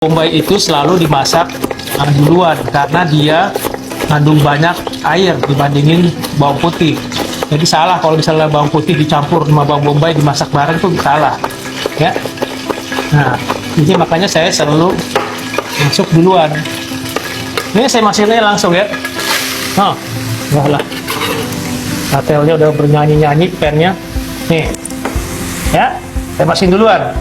Bombay itu selalu dimasak duluan karena dia mengandung banyak air dibandingin bawang putih. Jadi salah kalau misalnya bawang putih dicampur sama bawang bombay dimasak bareng, itu salah, ya. Nah, ini makanya saya selalu masuk duluan. Ini saya masukinnya langsung ya. Oh, enggak lah. Katelnya udah bernyanyi-nyanyi, pennya. Nih, ya, saya masukin duluan.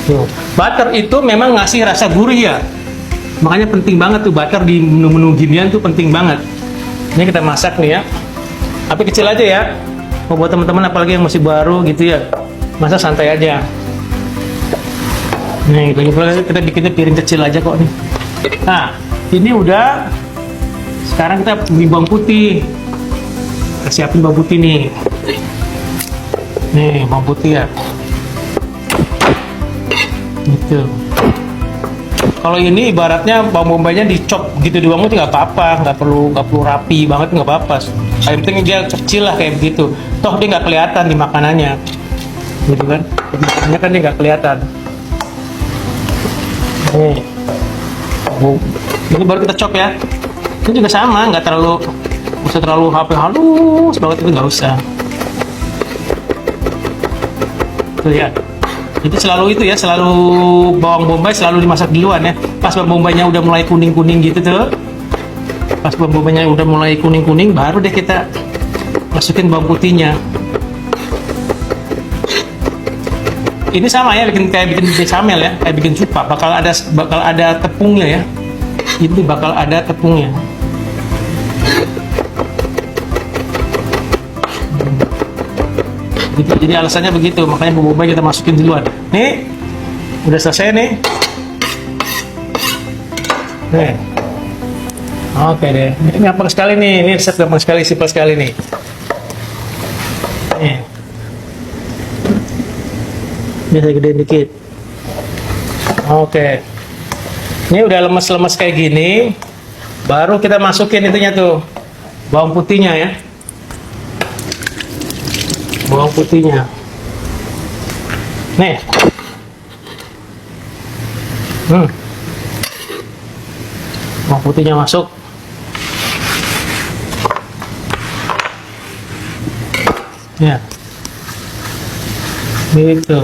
Tuh. Butter itu memang ngasih rasa gurih ya, makanya penting banget tuh butter di menu-menu ginian tuh penting banget. Ini kita masak nih ya, api kecil aja ya. Buat teman-teman apalagi yang masih baru gitu ya, masak santai aja. Nih kita bikinnya piring kecil aja kok nih. Nah ini udah, sekarang kita beli bawang putih. Kita siapin bawang putih nih. Nih bawang putih ya. Gitu. Kalau ini ibaratnya bawang bombaynya dicop gitu doang itu nggak apa-apa, nggak perlu rapi banget, nggak apa-apa. Yang penting dia kecil lah kayak begitu. Toh dia nggak kelihatan di makanannya, gitu kan? Di makanannya kan dia nggak kelihatan. Nih, ini baru kita chop ya. Ini juga sama, nggak usah terlalu halus banget, itu nggak usah. Tuh ya. Itu selalu itu ya, selalu bawang bombay selalu dimasak duluan ya. Pas bawang bombaynya udah mulai kuning-kuning gitu tuh, pas bawang bombaynya udah mulai kuning-kuning, baru deh kita masukin bawang putihnya. Ini sama ya, kayak bikin bechamel ya, kayak bikin supa, bakal ada tepungnya ya. Itu bakal ada tepungnya. Gitu, jadi alasannya begitu, makanya bawang bombay kita masukin duluan. Nih, udah selesai nih. Nih, oke deh. Ini gampang sekali nih, ini resep gampang sekali, simpel sekali nih. Nih, ini saya gedein dikit. Oke, ini udah lemes-lemes kayak gini, baru kita masukin itunya tuh, bawang putihnya ya. Bawang putihnya nih, bawang putihnya masuk ya, gitu.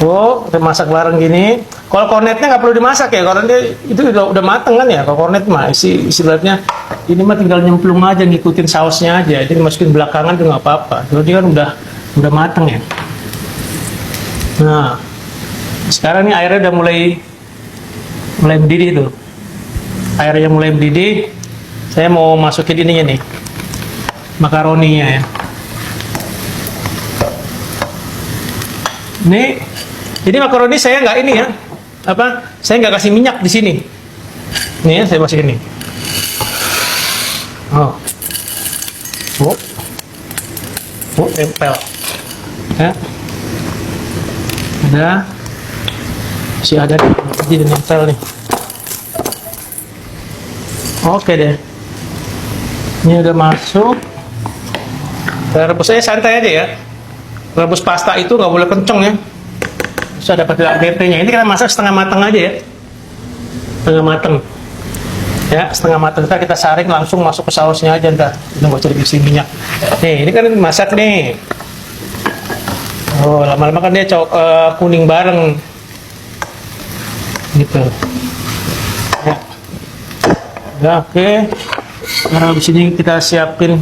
Oh, kita masak bareng gini. Kalau kornetnya nggak perlu dimasak ya, karena dia itu udah mateng kan ya. Kalau kornet mah istilahnya ini mah tinggal nyemplung aja, ngikutin sausnya aja. Jadi masukin belakangan tuh nggak apa-apa. Jadi kan udah mateng ya. Nah, sekarang nih airnya udah mulai mendidih tuh. Airnya mulai mendidih. Saya mau masukin ininya nih, makaroninya ya. Ini makaroni saya nggak ini ya. Saya nggak kasih minyak di sini. Nih ya, saya masukin nih. Tempel. Ya. Masih ada di nempel nih. Oke deh. Ini udah masuk. Rebus aja santai aja ya. Rebus pasta itu nggak boleh kenceng ya. Bisa dapat DP-nya. Ini kita masak setengah matang aja ya. Setengah matang. Ya, setengah matang kita saring langsung masuk ke sausnya aja ntar. Kita nggak usah diisi minyak. Nih, ini kan masak nih. Oh, lama-lama kan dia kuning bareng. Gitu. Ya. Ya, oke. Nah, habis ini kita siapin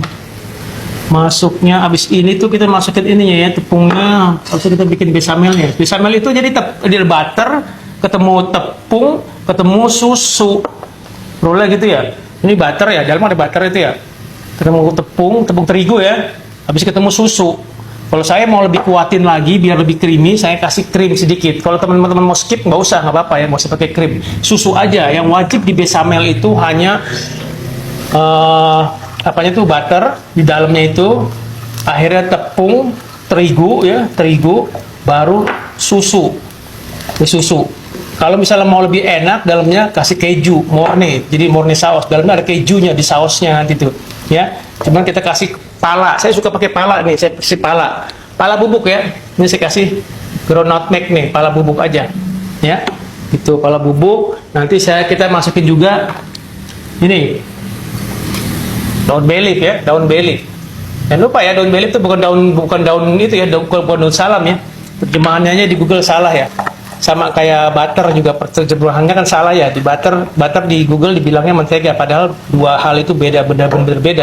masuknya. Habis ini tuh kita masukin ininya ya, tepungnya. Habis kita bikin bechamelnya. Bechamel itu jadi butter, ketemu tepung, ketemu susu. Rollnya gitu ya. Ini butter ya, dalam ada butter itu ya. Ketemu tepung terigu ya. Habis ketemu susu. Kalau saya mau lebih kuatin lagi biar lebih creamy, saya kasih krim sedikit. Kalau teman-teman mau skip nggak usah, nggak apa-apa ya, mau usah pakai krim. Susu aja. Yang wajib di bechamel itu hanya apanya tuh butter di dalamnya itu, akhirnya tepung terigu ya, baru susu. Kalau misalnya mau lebih enak, dalamnya kasih keju, morne. Jadi morne saus, dalamnya ada kejunya di sausnya nanti tuh, ya. Cuman kita kasih pala. Saya suka pakai pala nih, saya kasih pala bubuk ya. Ini saya kasih ground nutmeg nih, pala bubuk aja, ya. Itu pala bubuk. Nanti kita masukin juga ini daun bay leaf ya, daun bay leaf. Dan lupa ya, daun bay leaf itu bukan daun itu ya, bukan daun salam ya. Terjemahannya aja di Google salah ya. Sama kayak butter juga, terjemahannya kan salah ya. Di butter di Google dibilangnya mentega, padahal dua hal itu berbeda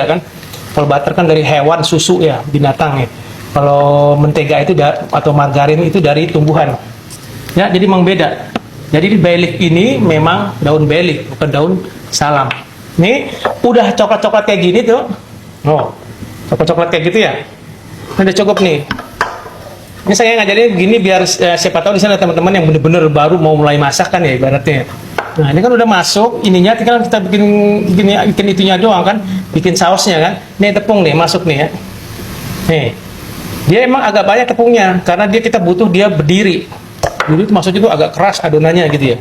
kan. Kalau butter kan dari hewan, susu ya, binatang ya. Kalau mentega itu atau margarin itu dari tumbuhan. Ya, jadi memang beda. Jadi di bay leaf ini memang daun bay leaf, bukan daun salam. Nih, udah coklat-coklat kayak gini tuh. Oh, coklat-coklat kayak gitu ya. Udah cukup nih. Ini saya ngajarin begini biar siapa tahu di sana teman-teman yang bener-bener baru mau mulai masak kan ya ibaratnya. Nah, ini kan udah masuk, ininya tinggal kita bikin itunya doang kan, bikin sausnya kan. Nih tepung nih masuk nih ya. Nih. Dia emang agak banyak tepungnya karena kita butuh dia berdiri. Dulu itu maksudnya itu agak keras adonannya gitu ya.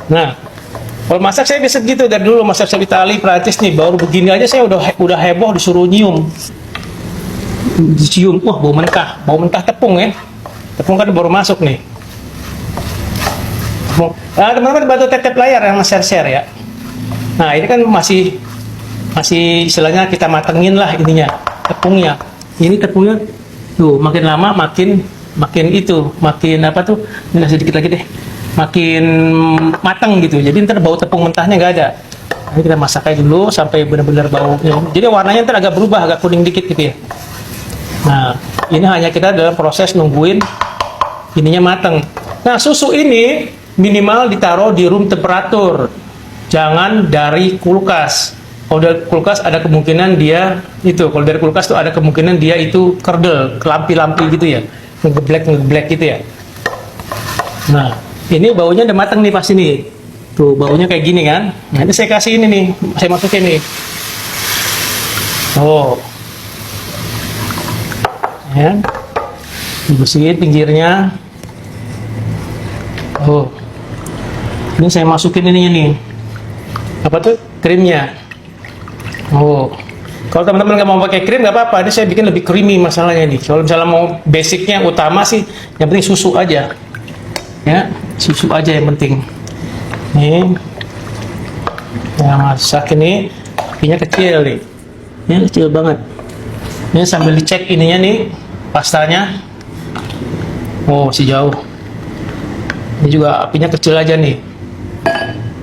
Nah, kalau masak saya bisa gitu dari dulu, masak saya Itali, Prancis nih, baru begini aja saya udah heboh disuruh nyium. Dicium, wah bau mentah tepung ya. Tepung kan baru masuk nih. Nah, teman-teman bantu tap layar yang share ya. Nah, ini kan masih istilahnya kita matengin lah ininya, tepungnya. Ini tepungnya tuh makin lama makin apa tuh? Ini sedikit lagi deh. Makin matang gitu. Jadi ntar bau tepung mentahnya nggak ada. Ini kita masak aja dulu sampai benar-benar baunya. Jadi warnanya ntar agak berubah, agak kuning dikit gitu ya. Nah, ini hanya kita dalam proses nungguin ininya matang. Nah, susu ini minimal ditaruh di room temperatur. Jangan dari kulkas. Kalau dari kulkas ada kemungkinan dia itu, kalau dari kulkas tuh ada kemungkinan dia itu kerdel, kelampi-lampi gitu ya. Ngegeblek gitu ya. Nah, ini baunya udah matang nih pasti nih. Tuh, baunya kayak gini kan. Nah, ini saya kasih ini nih, saya masukin nih. Oh. Ya, dibersihin pinggirnya. Oh, ini saya masukin ininya nih, apa tuh, krimnya. Oh, kalau teman-teman nggak mau pakai krim nggak apa-apa, ini saya bikin lebih creamy masalahnya nih. Kalau misalnya mau basicnya utama sih, yang penting susu aja, ya, susu aja yang penting. Nih, yang masak ini, apinya kecil nih, ya kecil banget. Ini sambil dicek ininya nih, pastanya. Oh, masih jauh. Ini juga apinya kecil aja nih.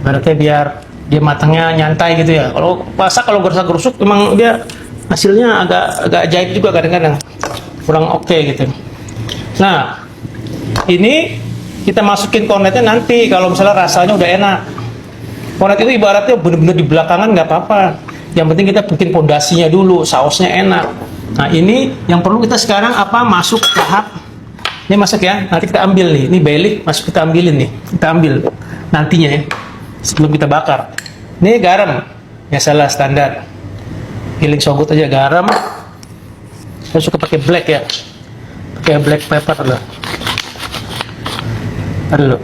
Berarti biar dia matangnya nyantai gitu ya. Kalau masak kalau gerasa-gerusuk emang dia hasilnya agak ajaib juga kadang-kadang. Kurang oke gitu. Nah, ini kita masukin kornetnya nanti kalau misalnya rasanya udah enak. Kornet itu ibaratnya bener-bener di belakangan nggak apa-apa. Yang penting kita bikin pondasinya dulu, sausnya enak. Nah, ini yang perlu kita sekarang apa? Masuk tahap. Ini masuk ya. Nanti kita ambil nih. Ini bay leaf masuk, kita ambilin nih. Kita ambil nantinya ya. Sebelum kita bakar. Ini garam. Ya salah standar. Giling sogut aja garam. Saya suka pakai black ya. Pakai black pepper loh. Ntar dulu.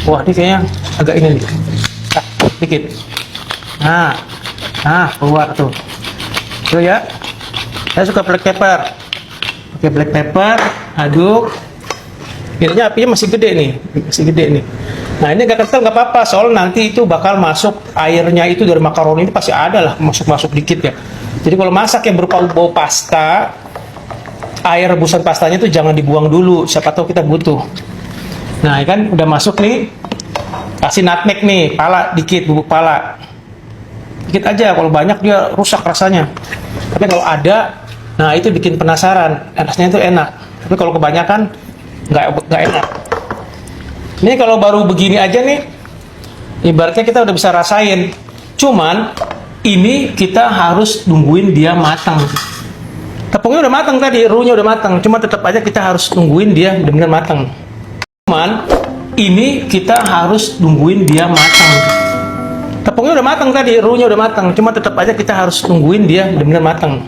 Wah, ini kayaknya agak ini nih. Dikit. Nah, keluar tuh. Tuh ya. Saya suka black pepper. Oke, black pepper, aduk. Biasanya apinya masih gede nih, Nah, ini agak kental nggak apa-apa, soalnya nanti itu bakal masuk airnya itu dari makaroni itu pasti ada lah, masuk dikit ya. Jadi kalau masak yang berupa bau pasta, air rebusan pastanya itu jangan dibuang dulu, siapa tahu kita butuh. Nah, kan udah masuk nih. Kasih nutmeg nih, pala dikit, bubuk pala. Dikit aja, kalau banyak dia rusak rasanya. Tapi kalau ada, nah itu bikin penasaran, rasanya itu enak. Tapi kalau kebanyakan, nggak enak. Ini kalau baru begini aja nih, ibaratnya kita udah bisa rasain. Cuman, ini kita harus nungguin dia matang. Tepungnya udah matang tadi, roux-nya udah matang. Cuma tetap aja kita harus nungguin dia benar-benar matang. Cuman, ini kita harus nungguin dia matang. Tepungnya udah matang tadi, roux-nya udah matang. Cuma tetap aja kita harus nungguin dia benar-benar matang.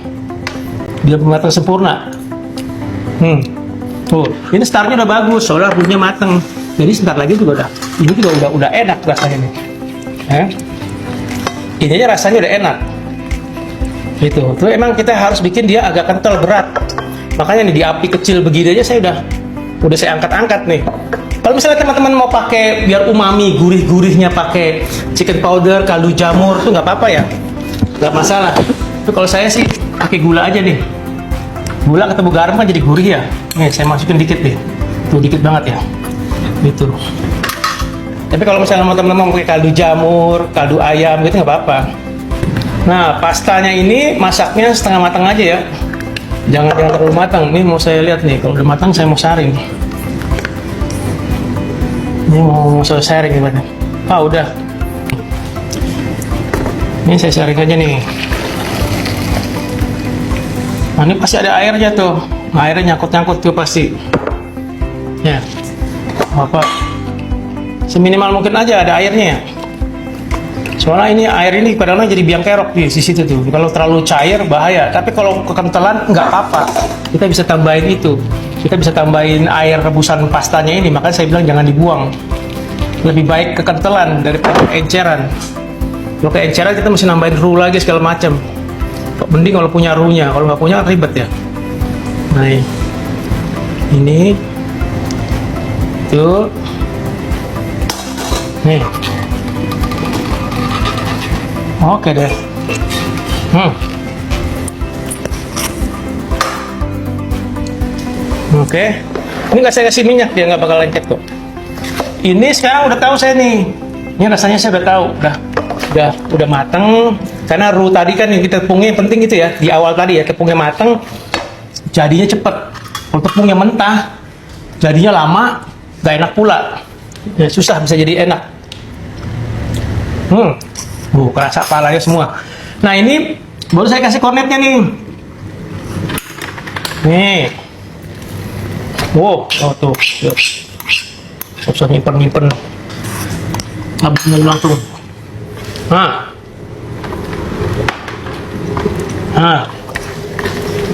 Dia matang sempurna. Tuh, ini startnya udah bagus, soalnya roux-nya matang. Jadi sebentar lagi juga ini juga udah enak rasanya nih. Ini aja rasanya udah enak. Gitu. Tuh emang kita harus bikin dia agak kental berat. Makanya nih di api kecil begini aja saya udah saya angkat-angkat nih. Kalau misalnya teman-teman mau pakai biar umami, gurih-gurihnya pakai chicken powder, kaldu jamur tuh nggak apa-apa ya, nggak masalah. Tapi kalau saya sih pakai gula aja nih. Gula ketemu garam kan jadi gurih ya. Nih saya masukin dikit deh, tuh dikit banget ya, gitu. Tapi kalau misalnya mau teman-teman mau pakai kaldu jamur, kaldu ayam gitu nggak apa-apa. Nah pastanya ini masaknya setengah matang aja ya. Jangan terlalu matang. Ini mau saya lihat nih, kalau udah matang saya mau saring. Ini mau saya saring gimana? Ah udah. Ini saya saring aja nih. Nah ini pasti ada airnya tuh. Nah, airnya nyangkut-nyangkut tuh pasti. Ya. Apa? Seminimal mungkin aja ada airnya. Soalnya ini air ini padahal jadi biang kerok di situ tuh. Kalau terlalu cair bahaya. Tapi kalau kekentalan nggak apa-apa. Kita bisa tambahin itu. Kita bisa tambahin air rebusan pastanya ini. Makanya saya bilang jangan dibuang. Lebih baik kekentalan daripada keenceran. Kalau keenceran kita mesti nambahin roux lagi segala macam. Mending kalau punya roux-nya. Kalau nggak punya ribet ya. Nah ini tuh. Nih. Oke deh. Oke. Ini nggak saya kasih minyak, dia nggak bakal lengket kok. Ini sekarang udah tahu saya nih. Ini rasanya saya udah tahu, udah mateng. Karena roux tadi kan yang kita tepungnya yang penting itu ya di awal tadi ya, tepungnya mateng, jadinya cepet. Kalau tepungnya mentah, jadinya lama, nggak enak pula. Ya, susah bisa jadi enak. Kerasa palanya semua. Nah ini baru saya kasih kornetnya nih. Nih. Wow, oh tuh. Usah nyimpen. Habisnya langsung.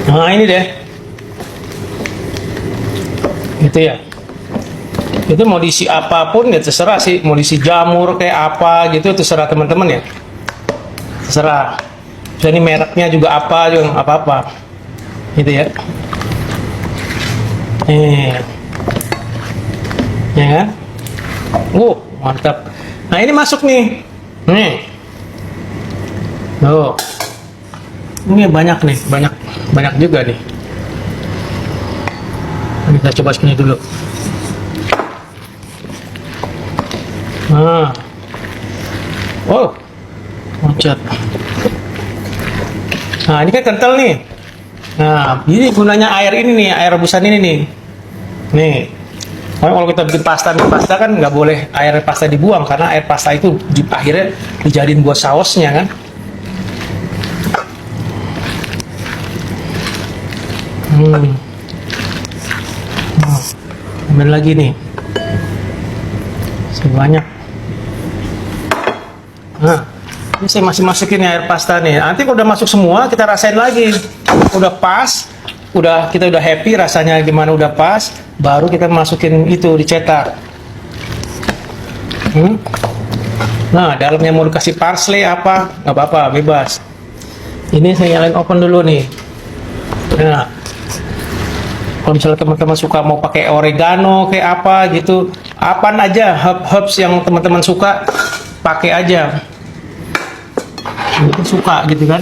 Nah ini deh. Gitu ya. Itu mau diisi apapun ya terserah sih, mau diisi jamur kayak apa gitu terserah teman-teman ya, terserah. Jadi mereknya juga apa juga apa-apa gitu ya. Ya kan? Mantap. Nah ini masuk nih. Ini banyak nih, banyak juga nih. Kita coba sini dulu. Loncat. Nah ini kan kental nih. Nah ini gunanya air ini nih, air rebusan ini nih. Nih, kalau kita bikin pasta kan nggak boleh air pasta dibuang karena air pasta itu akhirnya dijadiin buat sausnya kan. Ambil lagi nih. Sebanyak. Nah, ini saya masih masukin air pasta nih. Nanti kalau udah masuk semua, kita rasain lagi. Udah pas, kita udah happy rasanya gimana udah pas, baru kita masukin itu dicetak. Nah, dalamnya mau dikasih parsley apa, nggak apa-apa, bebas. Ini saya nyalain oven dulu nih. Nah, kalau misalnya teman-teman suka mau pakai oregano kayak apa gitu, apaan aja herbs yang teman-teman suka pakai aja. Itu suka gitu kan.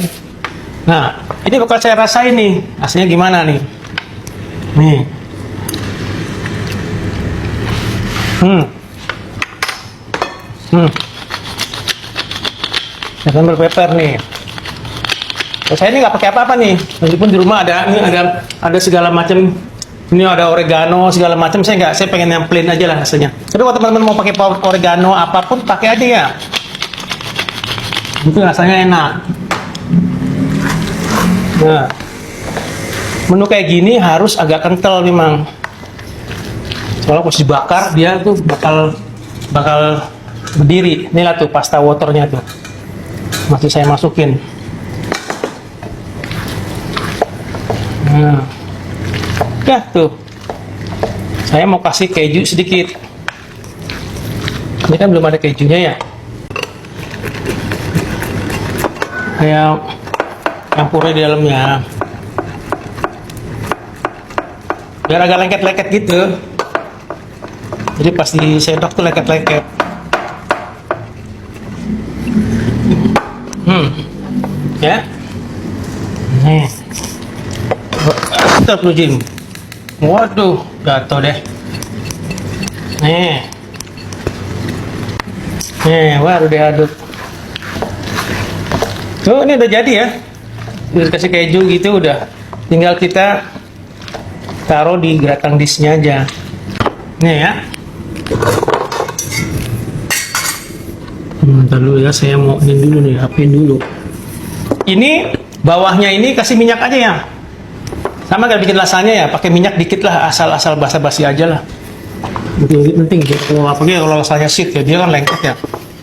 Nah, ini bakal saya rasain nih, aslinya gimana nih. Nih. Sambal pepper nih. Saya ini nggak pakai apa-apa nih, meskipun di rumah ada segala macam. Ini ada oregano segala macam. Saya pengen yang plain aja lah rasanya. Tapi kalau teman-teman mau pakai oregano apapun pakai aja ya. Itu rasanya enak. Nah, menu kayak gini harus agak kental memang. Kalau pas dibakar dia tuh bakal berdiri. Inilah tuh pasta waternya tuh. Masih saya masukin. Nah, ya tuh. Saya mau kasih keju sedikit. Ini kan belum ada kejunya ya. Kayak campurnya di dalamnya. biar agak lengket-lengket gitu. Jadi pas disendok tuh lengket-lengket. Ya. Nih. Astagfirullahaladzim. Waduh, jatuh deh. Nih. Baru diaduk. Tuh, ini udah jadi ya. Udah kasih keju gitu udah. Tinggal kita taruh di gratang disknya aja. Nih ya. Bentar dulu ya, saya mau ini dulu nih, apiin dulu. Ini bawahnya ini kasih minyak aja ya. Sama kayak bikin lasanya ya, pakai minyak dikit lah, asal-asal basa-basi aja lah. Penting gitu. Apalagi kalau lasanya sheet ya, dia kan lengket ya.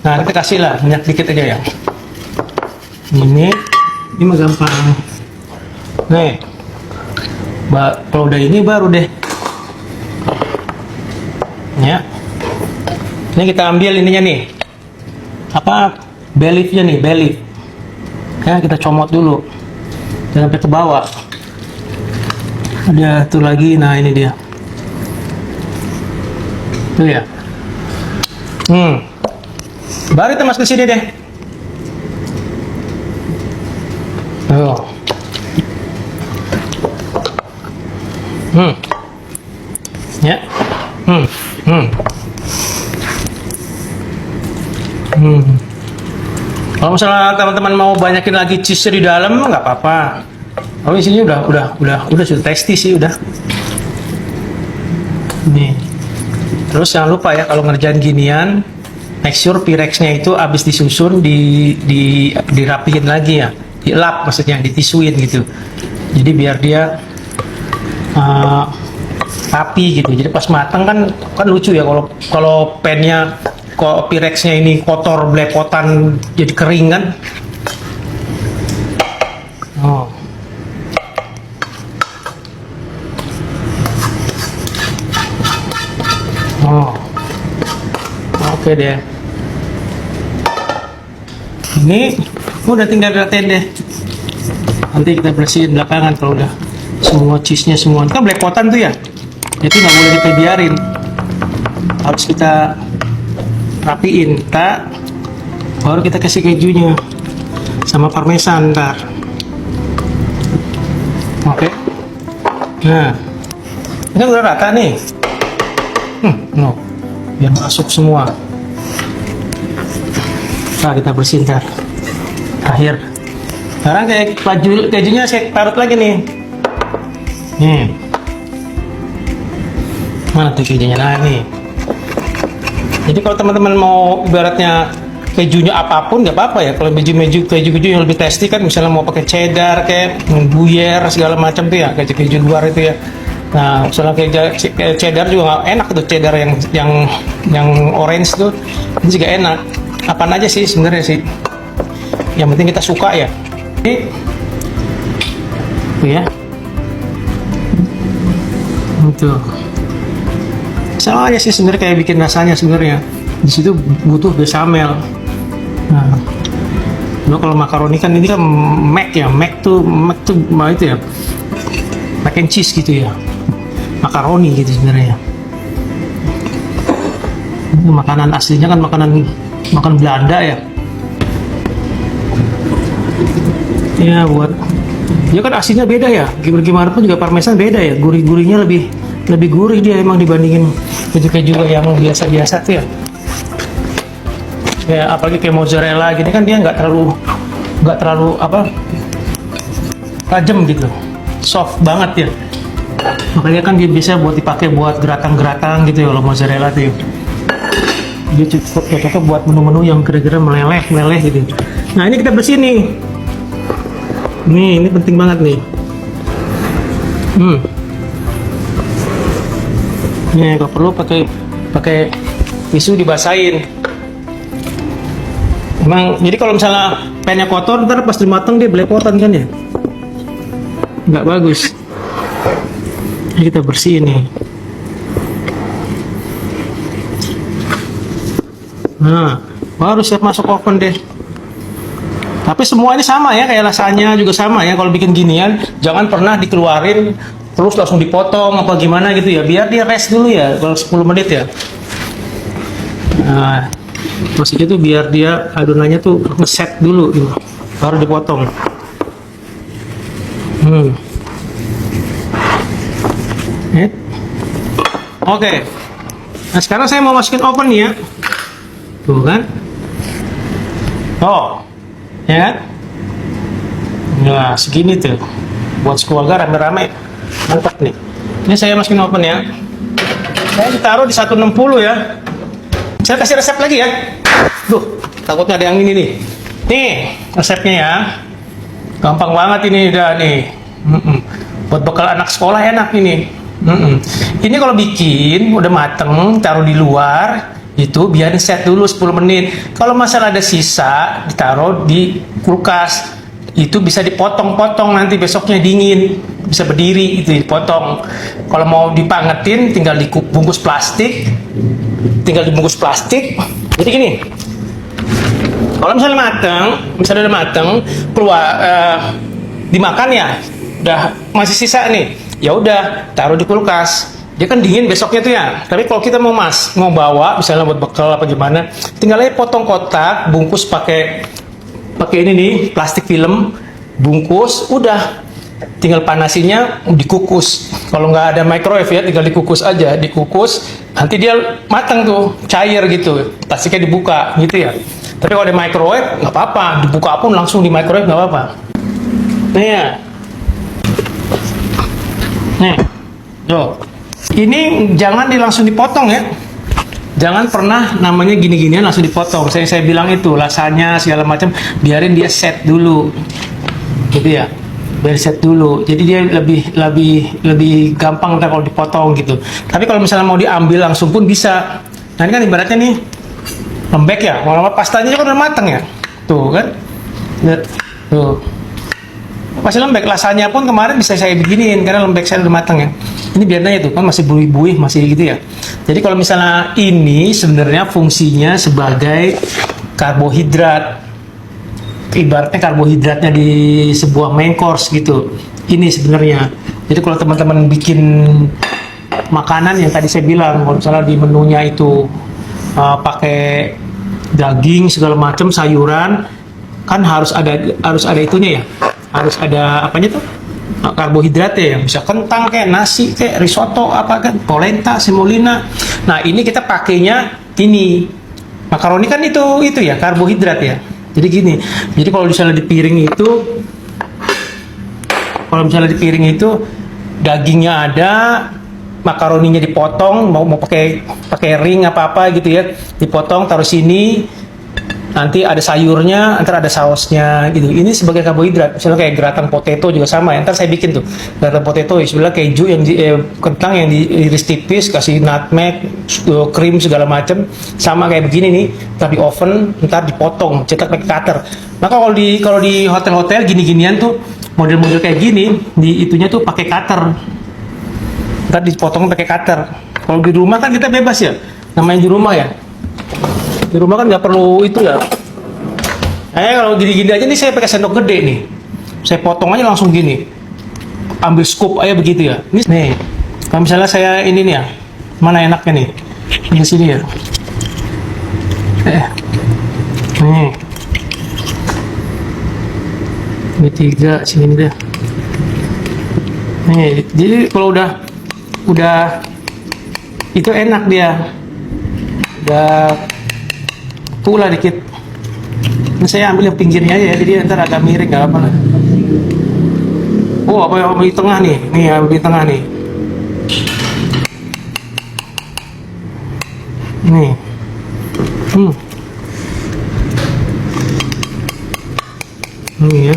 Nah, kita kasih lah minyak dikit aja ya. Ini mah gampang. Nih, kalau udah ini baru deh. Ya. Ini kita ambil ininya nih. Apa belitnya nih, belit. Ya, kita comot dulu. Jangan sampai ke bawah. Ada tuh lagi, nah ini dia. Tuh ya. Baru kita masuk ke sini deh. Tuh. Ya. Kalau misalnya teman-teman mau banyakin lagi cheese di dalam nggak apa-apa. Kalau di sini udah sudah tasty sih udah. Nih. Terus jangan lupa ya kalau ngerjain ginian, make sure Pirexnya itu habis disusun dirapihin lagi ya, dilap maksudnya, ditisuin gitu. Jadi biar dia rapi gitu. Jadi pas matang kan lucu ya kalau pennya kok Pirexnya ini kotor belepotan jadi kering kan. Oke deh. Ini udah tinggal gratin deh. Nanti kita bersihin belakangan kalau udah semua cheese-nya semua. Kan belepotan tuh ya. Jadi nggak boleh kita biarin. Harus kita rapiin, baru kita kasih kejunya sama parmesan ntar. Oke. Nah, ini udah rata nih. No, biar masuk semua. Nah, kita bersihin ntar. Akhir. Sekarang kayak kejunya saya taruh lagi nih. Nih. Mana tuh kejunya? Nah, nih. Jadi kalau teman-teman mau ibaratnya kejunya apapun nggak apa-apa ya. Kalau keju yang lebih tasty kan, misalnya mau pakai cheddar kayak Gruyere segala macam tuh ya, keju luar itu ya. Nah, misalnya kayak cheddar juga enak tuh, cheddar yang orange tuh itu juga enak. Apaan aja sih sebenarnya sih. Yang penting kita suka ya. Ini tuh ya. Tuh. Sama aja sih sebenarnya kayak bikin rasanya sebenarnya. Di situ butuh bechamel. Nah, kalau makaroni kan ini kan mac tuh itu ya, mac and cheese gitu ya, makaroni gitu sebenarnya. Ini makanan aslinya kan makan Belanda ya. Ya dia kan aslinya beda ya. Gimana pun juga parmesan beda ya. Gurih-gurihnya lebih gurih dia emang dibandingin keju-keju yang biasa-biasa tuh ya. Ya apalagi kayak mozzarella gini kan dia nggak terlalu tajam gitu, soft banget ya. Makanya kan dia bisa dipakai buat geratang-geratang gitu ya kalau mozzarella tuh ya. Dia cocok buat menu-menu yang kira-kira meleleh gitu. Nah ini kita bersihin nih. Ini penting banget nih. Nih kalau perlu pakai tisu dibasahin. Emang jadi kalau misalnya pennya kotor ntar pas dimatang dia belepotan kan ya, nggak bagus. Ini kita bersihin nih. Nah baru siap masuk oven deh. Tapi semua ini sama ya, kayak lasanya juga sama ya. Kalau bikin ginian jangan pernah dikeluarin terus langsung dipotong apa gimana gitu ya, biar dia rest dulu ya kalau 10 menit ya. Nah, maksudnya tuh biar dia adonannya tuh ngeset dulu gitu, baru dipotong. Oke. Nah sekarang saya mau masukin oven ya, tuh kan. Oh, ya kan? Nah, segini tuh. Buat sekeluarga rame-rame. Mantap nih. Ini saya masukin oven ya. Saya ditaruh di 160 ya. Saya kasih resep lagi ya. Duh, takutnya ada yang ini nih. Nih, resepnya ya. Gampang banget ini udah nih. Buat bekal anak sekolah enak ini. Ini kalau bikin udah mateng, taruh di luar. Itu biarin set dulu 10 menit. Kalau masalah ada sisa, ditaruh di kulkas. Itu bisa dipotong-potong nanti besoknya dingin, bisa berdiri itu dipotong. Kalau mau dipangetin tinggal dibungkus plastik, jadi gini, kalau misalnya udah mateng keluar dimakan ya udah masih sisa nih, ya udah taruh di kulkas, dia kan dingin besoknya tuh ya. Tapi kalau kita mau bawa misalnya buat bekal apa gimana, tinggal aja potong kotak, bungkus pakai ini nih plastik film, bungkus, udah tinggal panasinya dikukus. Kalau nggak ada microwave ya tinggal dikukus aja, nanti dia matang tuh, cair gitu, plastiknya dibuka gitu ya. Tapi kalau ada microwave nggak apa-apa, dibuka pun langsung di microwave nggak apa-apa. Nih ya, nih, tuh, ini jangan langsung dipotong ya. Jangan pernah namanya gini-ginian langsung dipotong. Saya bilang itu lasanya segala macam, biarin dia set dulu, gitu ya. Biar set dulu. Jadi dia lebih gampang kalau dipotong gitu. Tapi kalau misalnya mau diambil langsung pun bisa. Nah ini kan ibaratnya nih lembek ya. Kalau pastanya kan udah matang ya. Tuh kan. Tuh. Masih lembek, lasanya pun kemarin bisa saya beginiin karena lembek saya udah matang ya. Ini biarnya itu kan masih buih-buih, masih gitu ya. Jadi kalau misalnya ini sebenarnya fungsinya sebagai karbohidrat, ibaratnya karbohidratnya di sebuah main course gitu. Ini sebenarnya. Jadi kalau teman-teman bikin makanan yang tadi saya bilang, kalau misalnya di menunya itu pakai daging segala macam, sayuran, kan harus ada itunya ya. Harus ada apanya tuh, karbohidratnya ya, bisa kentang kayak nasi kayak risotto apa kan, polenta, semolina. Nah ini kita pakainya ini makaroni kan itu ya karbohidrat ya. Jadi gini, jadi kalau misalnya di piring itu dagingnya ada, makaroninya dipotong, mau pakai ring apa gitu ya, dipotong taruh sini. Nanti ada sayurnya, ntar ada sausnya gitu. Ini sebagai karbohidrat. Misalnya kayak geratam potato juga sama ya. Ntar saya bikin tuh geratam potato ya, sebelah keju yang kentang yang diiris tipis, kasih nutmeg, krim segala macam, sama kayak begini nih. Ntar di oven, ntar dipotong, cetak pakai cutter. Maka kalau di hotel-hotel gini-ginian tuh model-model kayak gini, di itunya tuh pakai cutter. Ntar dipotong pakai cutter. Kalau di rumah kan kita bebas ya, namanya di rumah ya. Di rumah kan nggak perlu itu ya. Kalau gini-gini aja nih saya pakai sendok gede nih. Saya potong aja langsung gini. Ambil scoop aja begitu ya. Ini nih. Kalau misalnya saya ini nih ya. Mana enaknya nih? Di sini ya. Nih. Ini 3 sini deh. Nih, jadi kalau udah itu enak dia. Udah pula dikit. Ini saya ambil yang pinggirnya aja ya, jadi ntar agak miring nggak apa lah. Oh, apa yang di tengah nih? Nih, di tengah nih. Nih. Ini ya.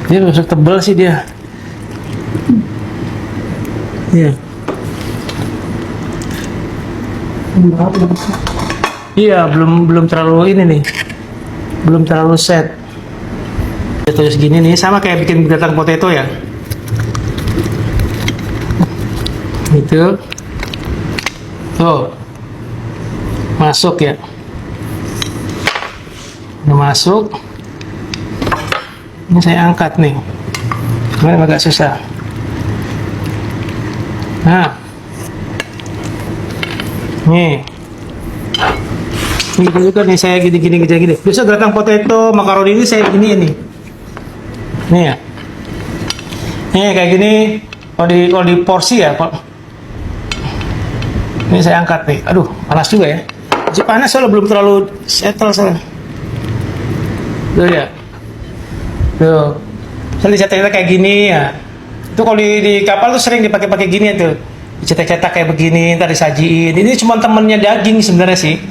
Dia masuk tebal sih dia. Iya. Iya, belum terlalu ini nih. Belum terlalu set. Terus gini nih, sama kayak bikin geratam potato ya. Itu. Tuh. Masuk ya. Udah masuk. Ini saya angkat nih. Kemarin agak susah. Nah. Nih. Ini juga nih saya gini. Biasa gerakan potato, makaroni ini saya gini nih. Nih ya. Nih kayak gini. Kalau di porsi ya, Pak. Ini saya angkat nih. Aduh, panas juga ya. Masih panas soalnya belum terlalu settle soalnya. Tuh ya. Tuh. Saya cetak kayak gini ya. Itu kalau di kapal tuh sering dipakai gini tuh. Dicetak-cetak kayak begini, ntar disajiin. Ini cuma temennya daging sebenarnya sih.